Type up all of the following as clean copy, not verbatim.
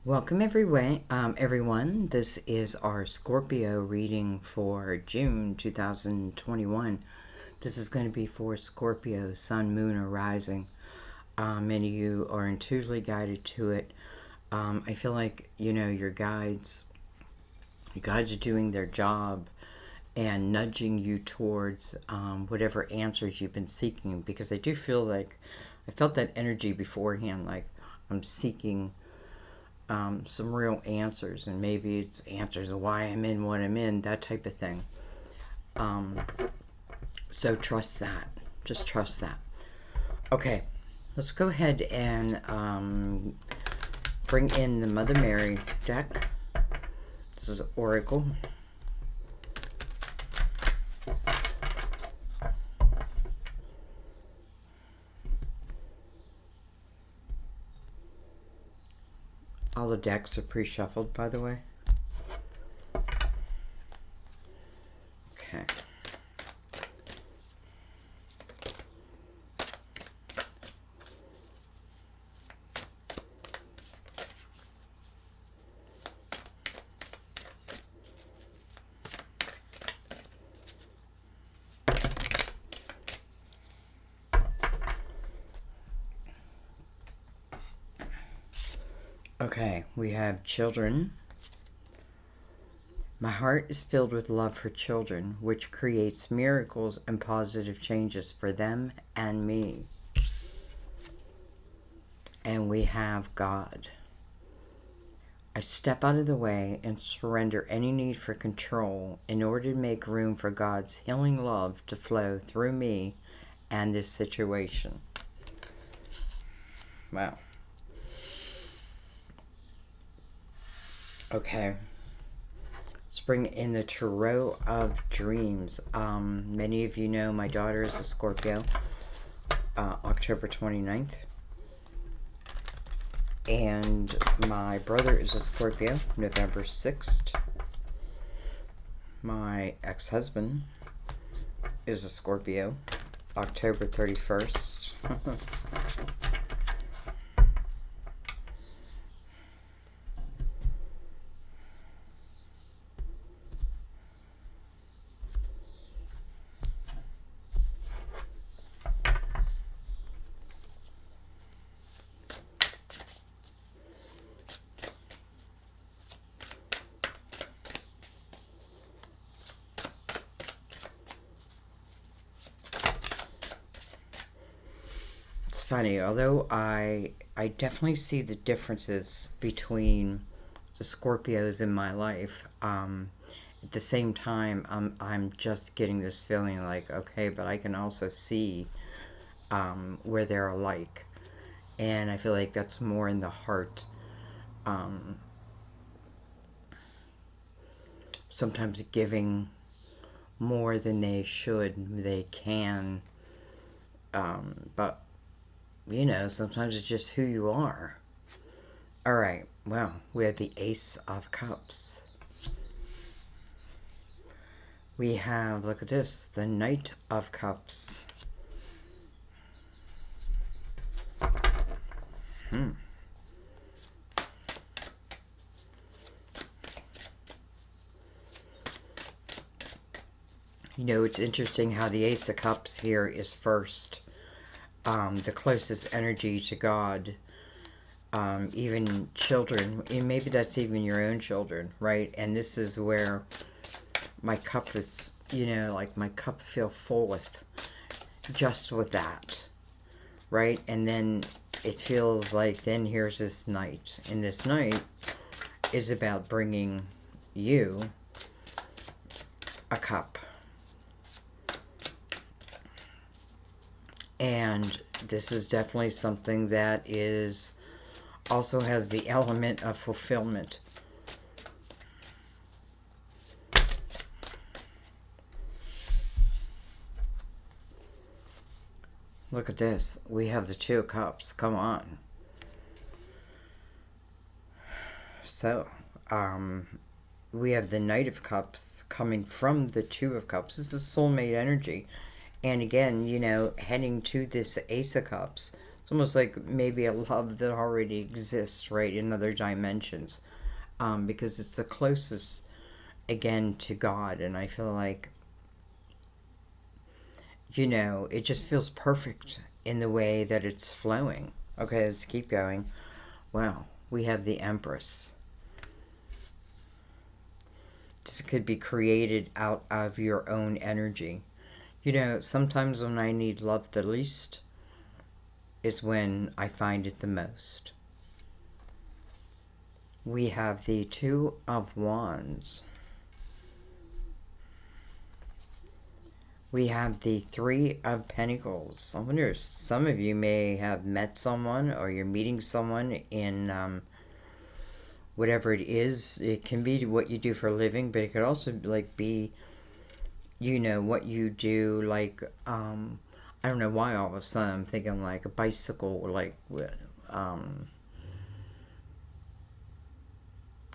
Welcome everyone. This is our Scorpio reading for June 2021. This is going to be for Scorpio, Sun, Moon, or Rising. Many of you are intuitively guided to it. I feel like, your guides are doing their job and nudging you towards whatever answers you've been seeking, because I do feel like I felt that energy beforehand, like I'm seeking some real answers, and maybe it's answers of why I'm in what I'm in, that type of thing. So trust that. Just trust that. Okay, let's go ahead and bring in the Mother Mary deck. This is Oracle. All the decks are pre-shuffled, by the way. Okay. Okay, we have children. My heart is filled with love for children, which creates miracles and positive changes for them and me. And we have God. I step out of the way and surrender any need for control in order to make room for God's healing love to flow through me and this situation. Wow. Okay. Let's bring in the Tarot of Dreams. Many of you know my daughter is a Scorpio, October 29th. And my brother is a Scorpio, November 6th. My ex-husband is a Scorpio, October 31st. Funny, although I definitely see the differences between the Scorpios in my life. At the same time, I'm just getting this feeling like, okay, but I can also see where they're alike, and I feel like that's more in the heart. Sometimes giving more than they should, they can, but sometimes it's just who you are. All right, well, we have the Ace of Cups. We have, look at this, the Knight of Cups. It's interesting how the Ace of Cups here is first. The closest energy to God, even children, and maybe that's even your own children, right? And this is where my cup is, like my cup feel full with, just with that, right? And then it feels like then here's this night, and this night is about bringing you a cup. And this is definitely something that is also has the element of fulfillment. Look at this. We have the Two of Cups. Come on. So, we have the Knight of Cups coming from the Two of Cups. This is soulmate energy. And again, heading to this Ace of Cups, It's almost like maybe a love that already exists, right, in other dimensions. Because it's the closest, again, to God. And I feel like, you know, it just feels perfect in the way that it's flowing. Okay, let's keep going. Wow, we have the Empress. This could be created out of your own energy. You know, sometimes when I need love the least is when I find it the most. We have the Two of Wands. We have the Three of Pentacles. I wonder if some of you may have met someone or you're meeting someone in whatever it is. It can be what you do for a living, but it could also like be, you know, what you do, like, I don't know why all of a sudden I'm thinking like a bicycle, like,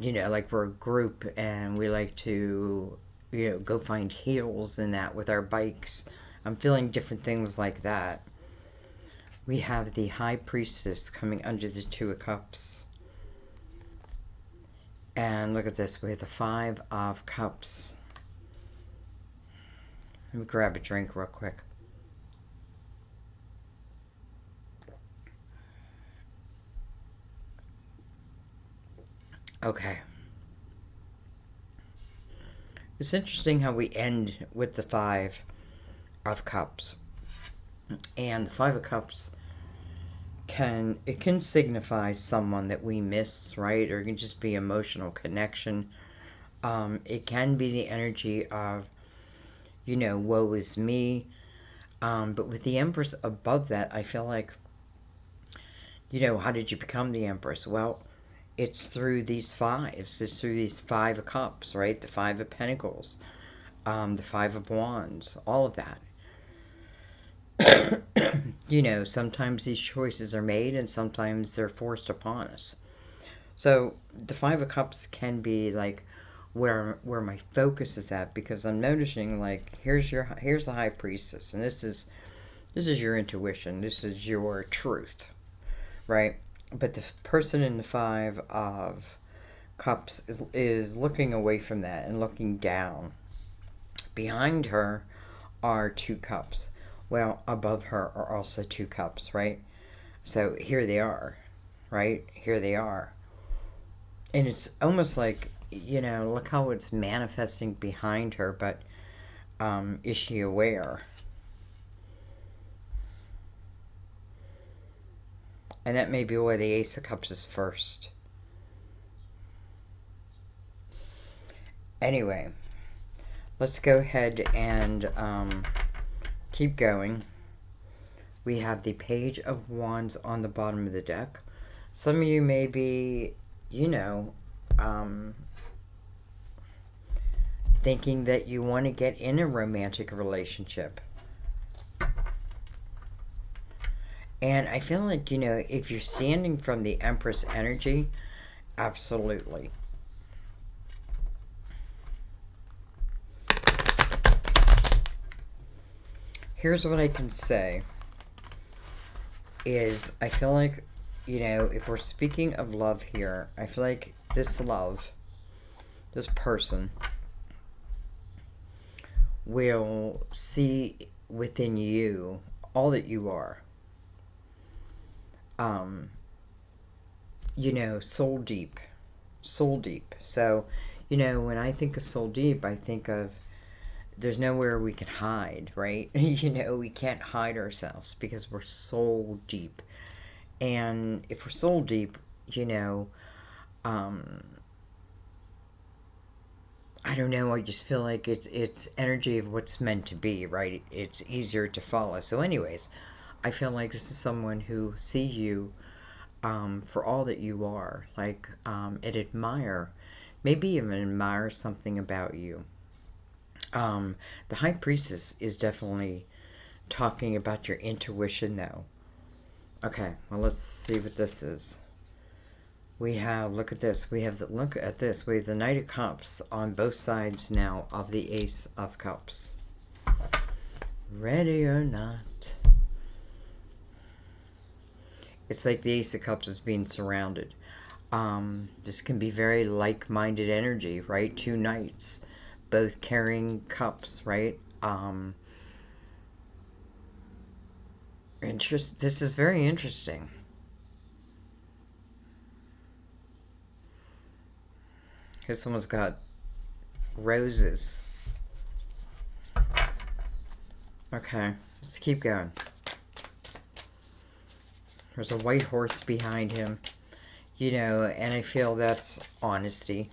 you know, like we're a group and we like to, you know, go find heels and that with our bikes. I'm feeling different things like that. We have the High Priestess coming under the Two of Cups. And look at this, we have the Five of Cups. Let me grab a drink real quick. Okay. It's interesting how we end with the Five of Cups. And the Five of Cups can signify someone that we miss, right? Or it can just be emotional connection. It can be the energy of, you know, woe is me. But with the Empress above that, I feel like, you know, how did you become the Empress? Well, it's through these fives. It's through these Five of Cups, right? The Five of Pentacles, the Five of Wands, all of that. You know, sometimes these choices are made and sometimes they're forced upon us. So the Five of Cups can be like where my focus is at, because I'm noticing like here's the High Priestess, and this is your intuition, this is your truth, right? But the person in the Five of Cups is looking away from that and looking down. Behind her are Two Cups. Well, above her are also Two Cups, right? So here they are, right? Here they are. And it's almost like, you know, look how it's manifesting behind her, but is she aware? And that may be why the Ace of Cups is first. Anyway, let's go ahead and keep going. We have the Page of Wands on the bottom of the deck. Some of you may be, you know, thinking that you want to get in a romantic relationship. And I feel like, you know, if you're standing from the Empress energy, absolutely. Here's what I can say is I feel like, you know, if we're speaking of love here, I feel like this love, this person, will see within you all that you are. You know, soul deep. Soul deep. So, you know, when I think of soul deep, I think of there's nowhere we can hide, right? You know, we can't hide ourselves because we're soul deep. And if we're soul deep, you know, I don't know, I just feel like it's energy of what's meant to be, right? It's easier to follow. So anyways, I feel like this is someone who see you for all that you are, like, and admire, maybe even admire something about you. The High Priestess is definitely talking about your intuition, though. Okay, well, let's see what this is. We have, look at this. We have look at this. We have the Knight of Cups on both sides now of the Ace of Cups. Ready or not. It's like the Ace of Cups is being surrounded. This can be very like-minded energy, right? Two knights, both carrying cups, right? This is very interesting. This one's got roses. Okay, let's keep going. There's a white horse behind him, you know, and I feel that's honesty.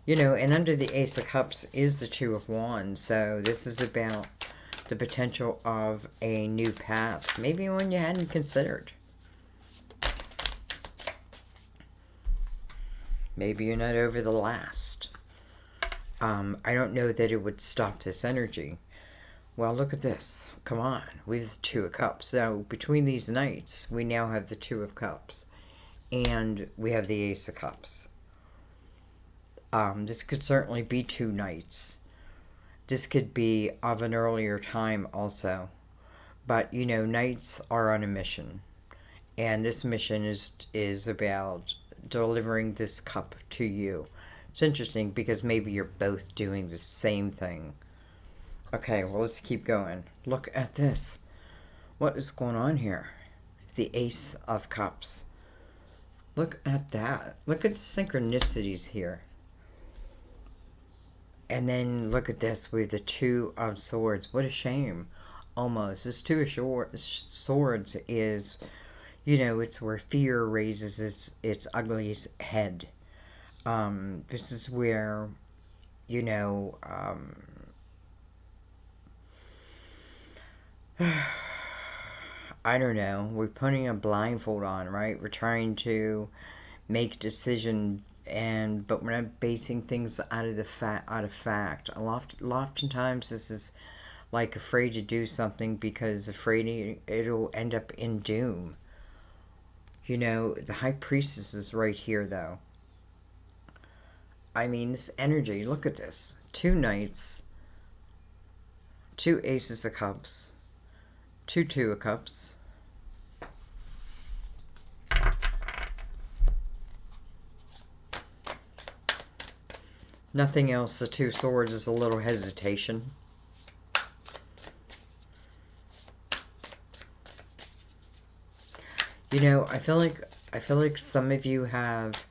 You know, and under the Ace of Cups is the Two of Wands, so this is about the potential of a new path, maybe one you hadn't considered. Maybe you're not over the last. I don't know that it would stop this energy. Well, look at this. Come on. We have the Two of Cups. So between these knights, we now have the Two of Cups. And we have the Ace of Cups. This could certainly be two knights. This could be of an earlier time also. But, you know, knights are on a mission. And this mission is about delivering this cup to you. It's interesting because maybe you're both doing the same thing. Okay, well, let's keep going. Look at this. What is going on here? The Ace of Cups. Look at that. Look at the synchronicities here. And then look at this with the Two of Swords. What a shame. Almost. This Two of Swords is, you know, it's where fear raises its ugly head. This is where, you know, I don't know. We're putting a blindfold on, right? We're trying to make decision, but we're not basing things out of fact. Oftentimes, this is like afraid to do something because afraid it'll end up in doom. You know, the High Priestess is right here, though. I mean, this energy, look at this. Two knights, two Aces of Cups, Two of Cups. Nothing else. The Two Swords is a little hesitation. You know, I feel like some of you have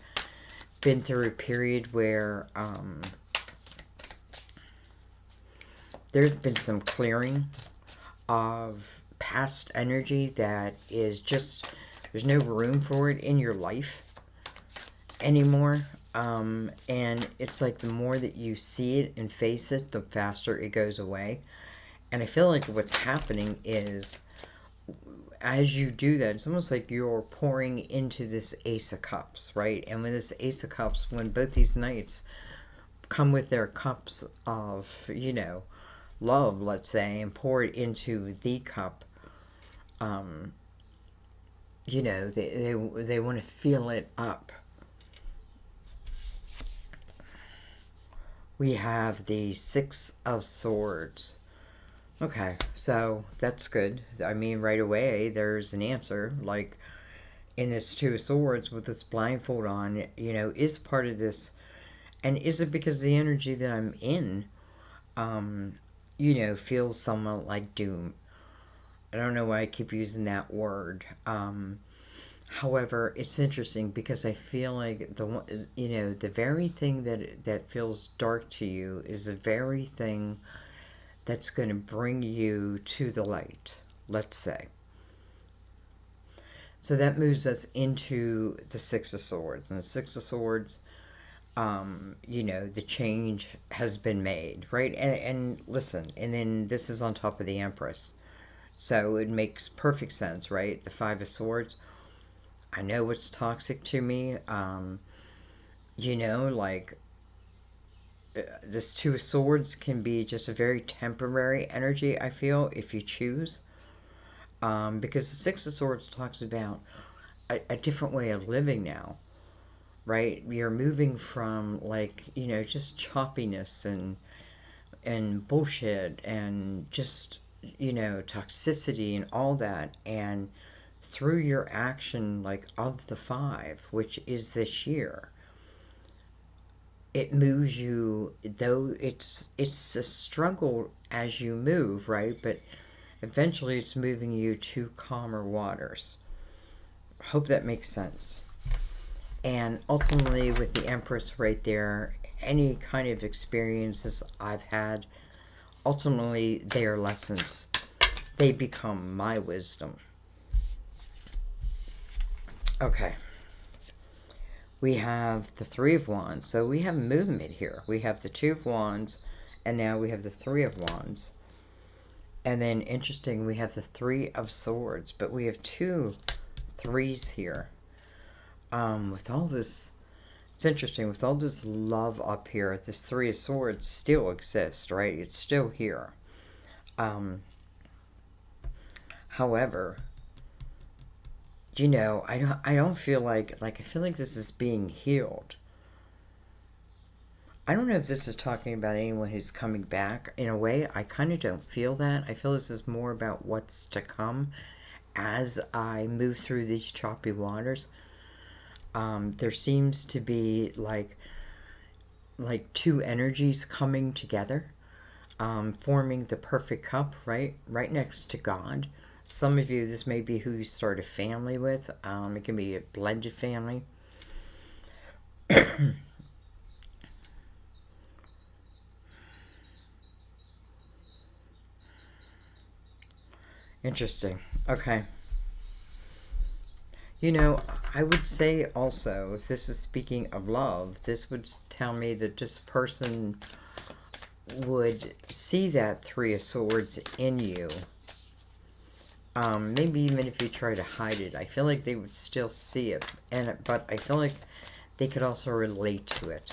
been through a period where there's been some clearing of past energy that is just, there's no room for it in your life anymore. And it's like the more that you see it and face it, the faster it goes away. And I feel like what's happening is, as you do that, it's almost like you're pouring into this Ace of Cups, right? And when this Ace of Cups, when both these knights come with their cups of, you know, love, let's say, and pour it into the cup, you know, they want to fill it up. We have the Six of Swords. Okay, so that's good. I mean, right away, there's an answer. Like, in this Two of Swords with this blindfold on, you know, is part of this. And is it because the energy that I'm in, you know, feels somewhat like doom? I don't know why I keep using that word. However, it's interesting because I feel like you know, the very thing that feels dark to you is the very thing that's going to bring you to the light, let's say. So that moves us into the Six of Swords. And the Six of Swords, you know, the change has been made, right? And listen, and then this is on top of the Empress. So it makes perfect sense, right? The Five of Swords. I know what's toxic to me. You know, like, this Two of Swords can be just a very temporary energy, I feel, if you choose. Because the Six of Swords talks about a different way of living now, right? You're moving from, like, you know, just choppiness and bullshit and just, you know, toxicity and all that, and through your action, like of the 5, which is this year, it moves you, though it's a struggle as you move, right? But eventually it's moving you to calmer waters. Hope that makes sense. And ultimately, with the Empress right there, any kind of experiences I've had, ultimately they are lessons. They become my wisdom. Okay. We have the 3 of Wands. So we have movement here. We have the 2 of Wands, and now we have the 3 of Wands. And then, interesting, we have the 3 of Swords, but we have 2 3s here. With all this, it's interesting, with all this love up here, this 3 of Swords still exists, right? It's still here. However, you know, I don't feel like I feel like this is being healed. I don't know if this is talking about anyone who's coming back. In a way, I kind of don't feel that. I feel this is more about what's to come as I move through these choppy waters. There seems to be like 2 energies coming together, forming the perfect cup, right next to God. Some of you, this may be who you start a family with. It can be a blended family. Interesting. Okay. You know, I would say also, if this is speaking of love, this would tell me that this person would see that 3 of Swords in you. Maybe even if you try to hide it, I feel like they would still see it. But I feel like they could also relate to it.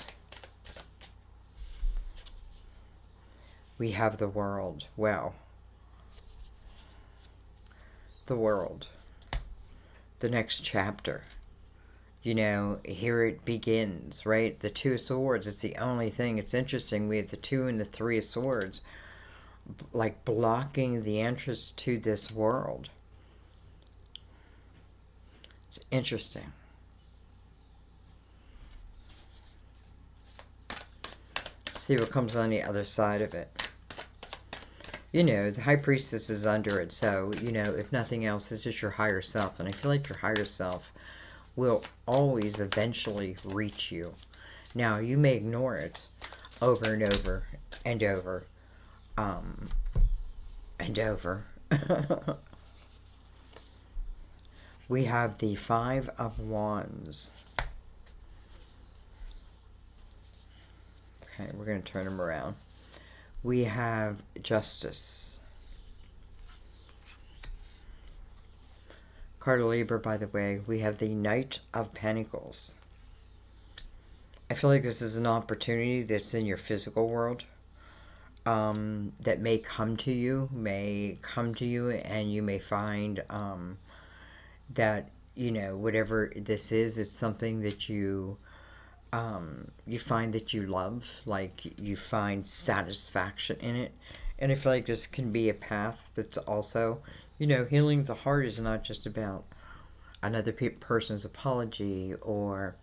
We have the World. Well, the World. The next chapter. You know, here it begins, right? The 2 of Swords is the only thing. It's interesting. We have the 2 and the 3 of Swords, like blocking the entrance to this world. It's interesting. See what comes on the other side of it. You know, the High Priestess is under it, so, you know, if nothing else, this is your higher self, and I feel like your higher self will always eventually reach you. Now, you may ignore it over and over and over. And over. We have the 5 of Wands. Okay, we're going to turn them around. We have Justice. Card of Libra, by the way. We have the Knight of Pentacles. I feel like this is an opportunity that's in your physical world. That may come to you, and you may find that, you know, whatever this is, it's something that you find that you love, like you find satisfaction in it. And I feel like this can be a path that's also, you know, healing the heart is not just about another person's apology or,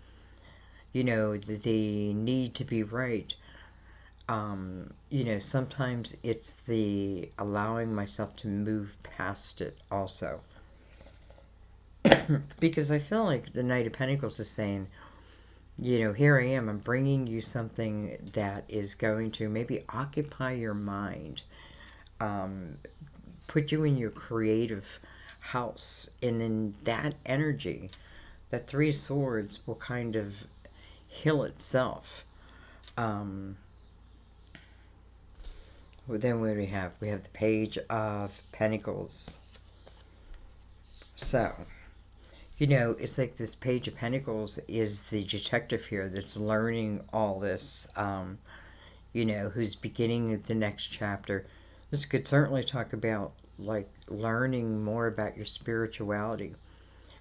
you know, the need to be right. You know, sometimes it's the allowing myself to move past it also. Because I feel like the Knight of Pentacles is saying, you know, here I am, I'm bringing you something that is going to maybe occupy your mind, put you in your creative house, and then that energy, that 3 of Swords will kind of heal itself. Then what do we have? We have the Page of Pentacles. So, you know, it's like this Page of Pentacles is the detective here that's learning all this, you know, who's beginning the next chapter. This could certainly talk about, like, learning more about your spirituality.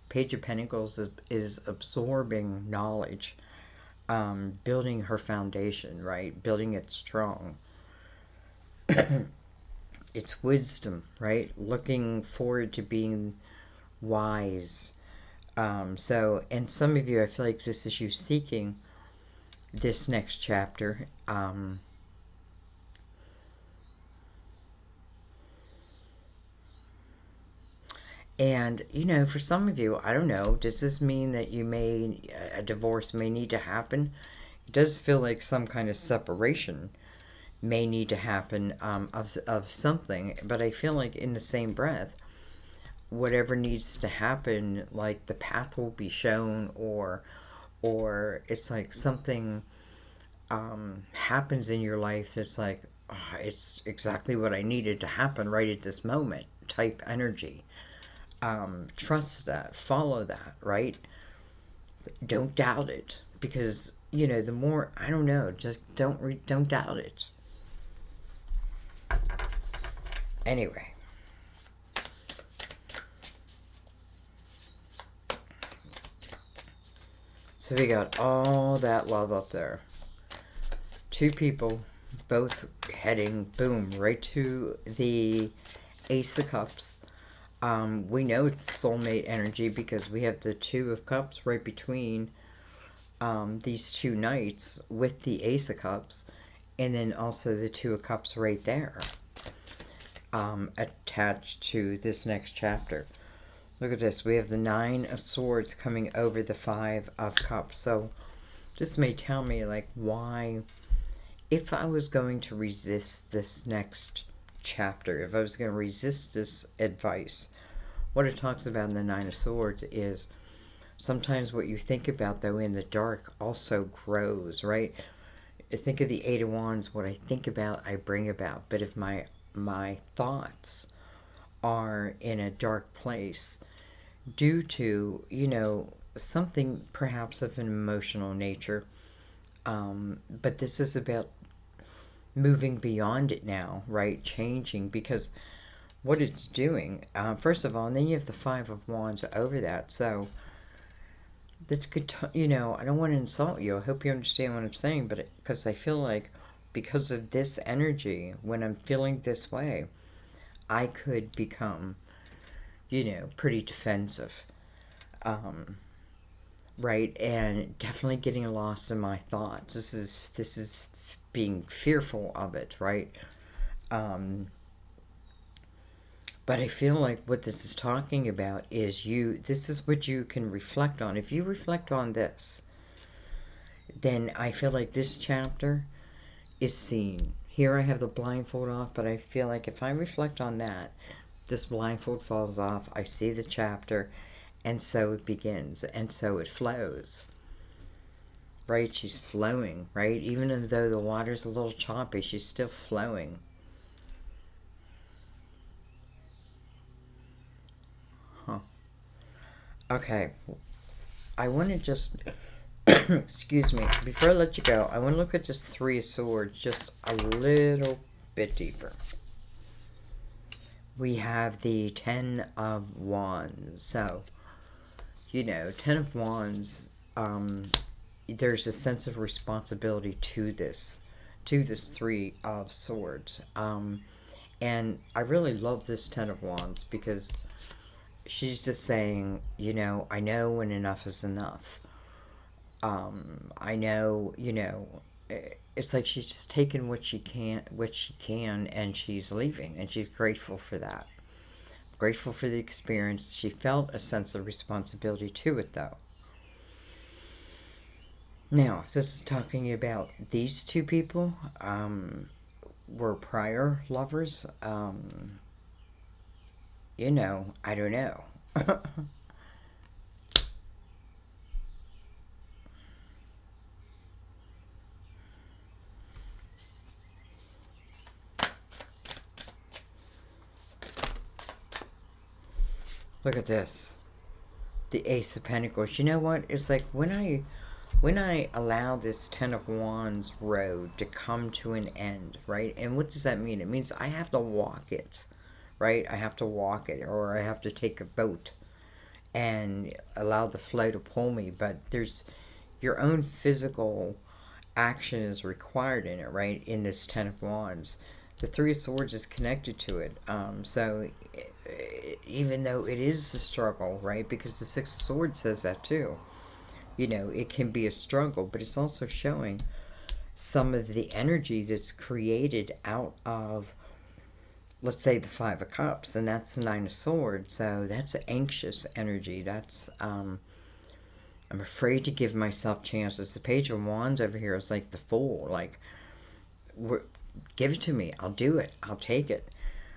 Page of Pentacles is absorbing knowledge, building her foundation, right? Building it strong. It's wisdom, right? Looking forward to being wise. So, and some of you, I feel like this is you seeking this next chapter. And, you know, for some of you, I don't know, does this mean that a divorce may need to happen? It does feel like some kind of separation may need to happen, of something, but I feel like in the same breath, whatever needs to happen, like the path will be shown, or it's like something happens in your life that's like, oh, it's exactly what I needed to happen right at this moment type energy. Trust that, follow that, right? Don't doubt it, because you know, the more, I don't know, just don't doubt it. Anyway, so we got all that love up there. Two people, both heading, boom, right to the Ace of Cups. We know it's soulmate energy because we have the Two of Cups right between these two knights with the Ace of Cups, and then also the Two of Cups right there, attached to this next chapter. Look at this. We have the Nine of Swords coming over the Five of Cups. So this may tell me, like, why, if I was going to resist this next chapter, if I was going to resist this advice, what it talks about in the Nine of Swords is sometimes what you think about, though, in the dark also grows, right? Think of the Eight of Wands. What I think about, I bring about. But if my thoughts are in a dark place due to, you know, something perhaps of an emotional nature, but this is about moving beyond it now, right? Changing, because what it's doing, first of all, and then you have the Five of Wands over that. So this could, you know, I don't want to insult you. I hope you understand what I'm saying, but because I feel like because of this energy, when I'm feeling this way, I could become, you know, pretty defensive, right? And definitely getting lost in my thoughts. This is being fearful of it, right? But I feel like what this is talking about is this is what you can reflect on. If you reflect on this, then I feel like this chapter is seen. Here I have the blindfold off, but I feel like if I reflect on that, this blindfold falls off, I see the chapter, and so it begins, and so it flows. Right? She's flowing, right? Even though the water's a little choppy, she's still flowing. Huh. Okay. I want to just... excuse me. Before I let you go, I want to look at this Three of Swords just a little bit deeper. We have the Ten of Wands. So, you know, Ten of Wands, there's a sense of responsibility to this Three of Swords. And I really love this Ten of Wands because she's just saying, you know, I know when enough is enough. I know, you know, it's like she's just taken what she can, and she's leaving, and she's grateful for that. Grateful for the experience. She felt a sense of responsibility to it, though. Now, if this is talking about these two people, were prior lovers, you know, I don't know. Look at this. The Ace of Pentacles. You know what? It's like when I allow this Ten of Wands road to come to an end, right? And what does that mean? It means I have to walk it, right? I have to walk it, or I have to take a boat and allow the flow to pull me. But there's your own physical action is required in it, right? In this Ten of Wands. The Three of Swords is connected to it. So even though it is a struggle, right? Because the Six of Swords says that too. You know, it can be a struggle, but it's also showing some of the energy that's created out of, let's say, the Five of Cups, and that's the Nine of Swords. So that's anxious energy. That's, I'm afraid to give myself chances. The Page of Wands over here is like the Fool. Like, give it to me. I'll do it. I'll take it.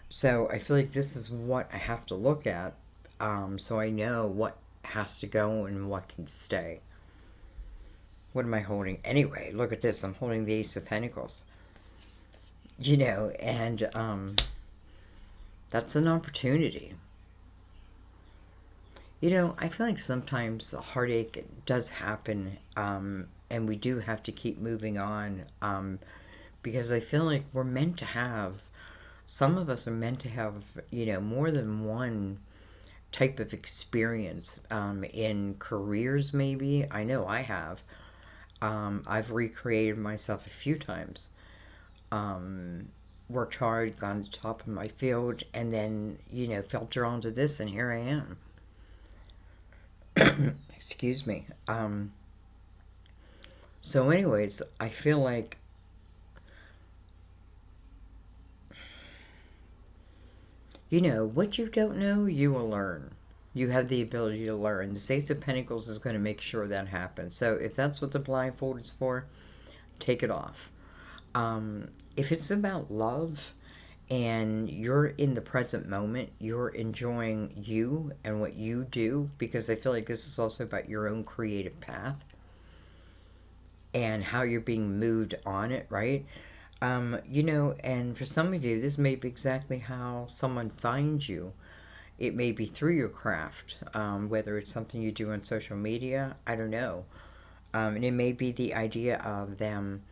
So I feel like this is what I have to look at, so I know what has to go and what can stay. What am I holding? Anyway, look at this. I'm holding the Ace of Pentacles. You know, and that's an opportunity. You know, I feel like sometimes heartache does happen, and we do have to keep moving on, because I feel like we're meant to have, some of us are meant to have, you know, more than one type of experience in careers, maybe. I know I have. I've recreated myself a few times. Worked hard, gone to the top of my field, and then, you know, felt drawn to this, and here I am. Excuse me. So anyways, I feel like, you know, what you don't know, you will learn. You have the ability to learn. The Ace of Pentacles is going to make sure that happens. So if that's what the blindfold is for, take it off. If it's about love and you're in the present moment, you're enjoying you and what you do, because I feel like this is also about your own creative path and how you're being moved on it, right? You know, and for some of you, this may be exactly how someone finds you. It may be through your craft, whether it's something you do on social media, I don't know. And it may be the idea of them,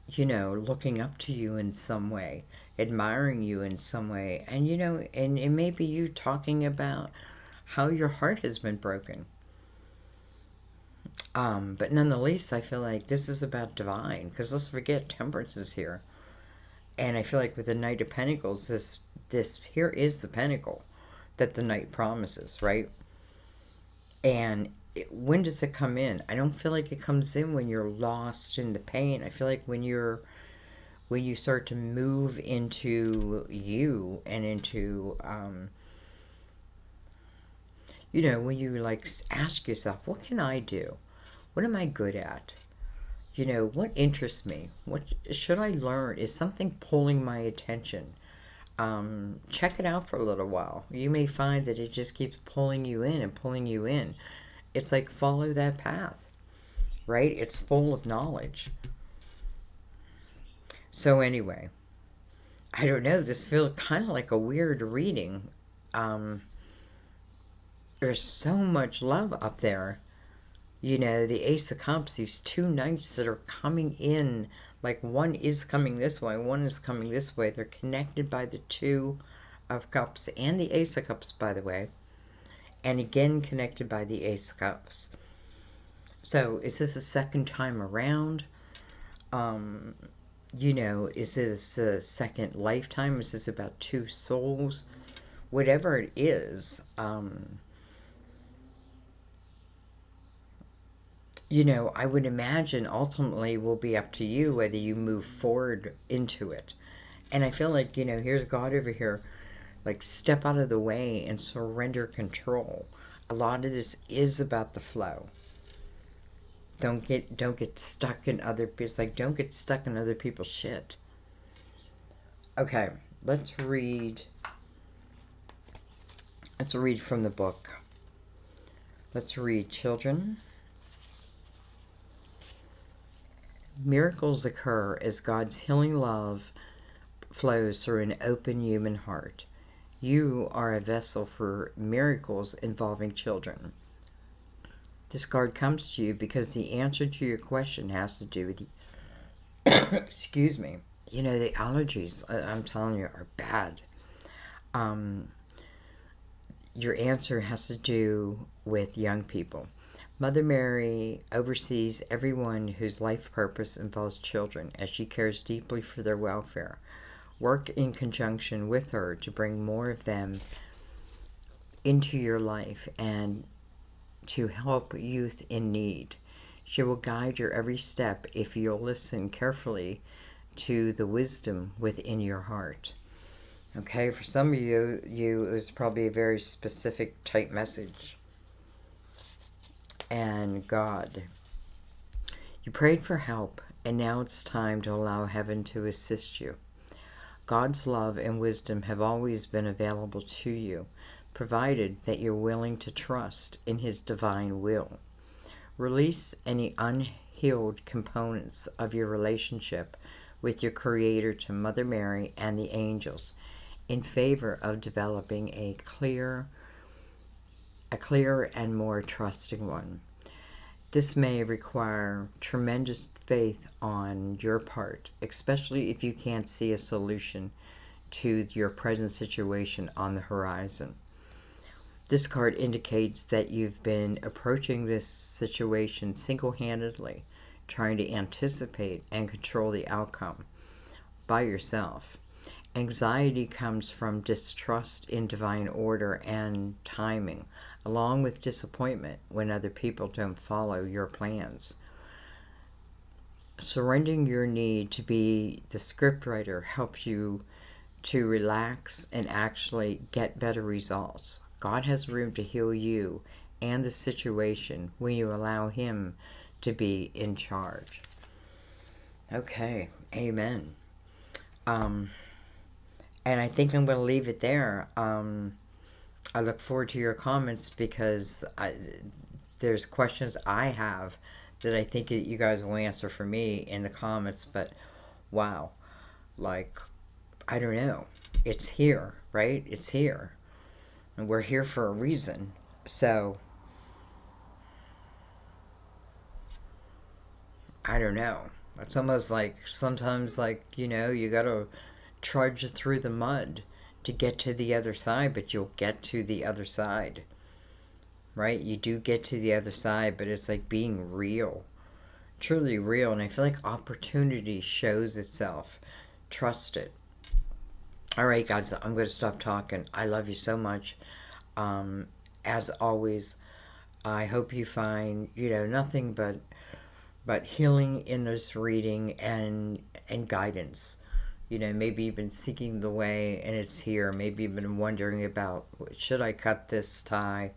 you know, looking up to you in some way, admiring you in some way. And, you know, and it may be you talking about how your heart has been broken. But nonetheless, I feel like this is about divine, because let's forget Temperance is here. And I feel like with the Knight of Pentacles, this here is the pentacle that the Knight promises, right? And when does it come in? I don't feel like it comes in when you're lost in the pain. I feel like when you start to move into you and into, you know, when you like ask yourself, what can I do? What am I good at? You know, what interests me? What should I learn? Is something pulling my attention? Check it out for a little while. You may find that it just keeps pulling you in and pulling you in. It's like, follow that path, right? It's full of knowledge. So anyway, I don't know. This feels kind of like a weird reading. There's so much love up there. You know, the Ace of Cups, these two knights that are coming in, like one is coming this way, one is coming this way. They're connected by the Two of Cups and the Ace of Cups, by the way. And again, connected by the Ace of Cups. So, is this a second time around? You know, is this a second lifetime? Is this about two souls? Whatever it is, you know, I would imagine ultimately will be up to you whether you move forward into it. And I feel like, you know, here's God over here, like, step out of the way and surrender control. A lot of this is about the flow. Don't get stuck in other, it's like, don't get stuck in other people's shit. Okay, let's read from the book. Let's read, children. Miracles occur as God's healing love flows through an open human heart. You are a vessel for miracles involving children. This card comes to you because the answer to your question has to do with excuse me. You know, the allergies, I'm telling you, are bad. Your answer has to do with young people. Mother Mary oversees everyone whose life purpose involves children, as she cares deeply for their welfare. Work in conjunction with her to bring more of them into your life and to help youth in need. She will guide your every step if you'll listen carefully to the wisdom within your heart. Okay, for some of you, it was probably a very specific type message. And God, you prayed for help, and now it's time to allow heaven to assist you. God's love and wisdom have always been available to you, provided that you're willing to trust in His divine will. Release any unhealed components of your relationship with your Creator to Mother Mary and the angels in favor of developing a clearer and more trusting one. This may require tremendous faith on your part, especially if you can't see a solution to your present situation on the horizon. This card indicates that you've been approaching this situation single-handedly, trying to anticipate and control the outcome by yourself. Anxiety comes from distrust in divine order and timing, along with disappointment when other people don't follow your plans. Surrendering your need to be the scriptwriter helps you to relax and actually get better results. God has room to heal you and the situation when you allow Him to be in charge. Okay, amen. And I think I'm going to leave it there. I look forward to your comments because there's questions I have that I think that you guys will answer for me in the comments. But wow, like, I don't know. It's here, right? It's here. And we're here for a reason. So, I don't know. It's almost like sometimes, like, you know, you got to trudge through the mud to get to the other side, but you'll get to the other side, right? You do get to the other side, but it's like being real, truly real. And I feel like opportunity shows itself. Trust it. All right, guys, I'm going to stop talking. I love you so much. As always, I hope you find, you know, nothing but healing in this reading and guidance. You know, maybe you've been seeking the way and it's here. Maybe you've been wondering about, should I cut this tie?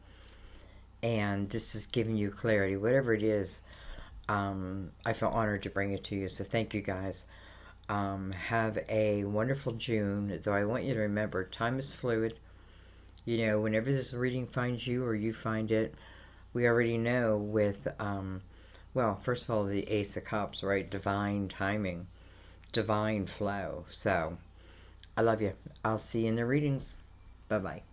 And this is giving you clarity. Whatever it is, I feel honored to bring it to you. So thank you, guys. Have a wonderful June. Though I want you to remember, time is fluid. You know, whenever this reading finds you or you find it, we already know with, well, first of all, the Ace of Cups, right? Divine timing. Divine flow. So, I love you. I'll see you in the readings. Bye-bye.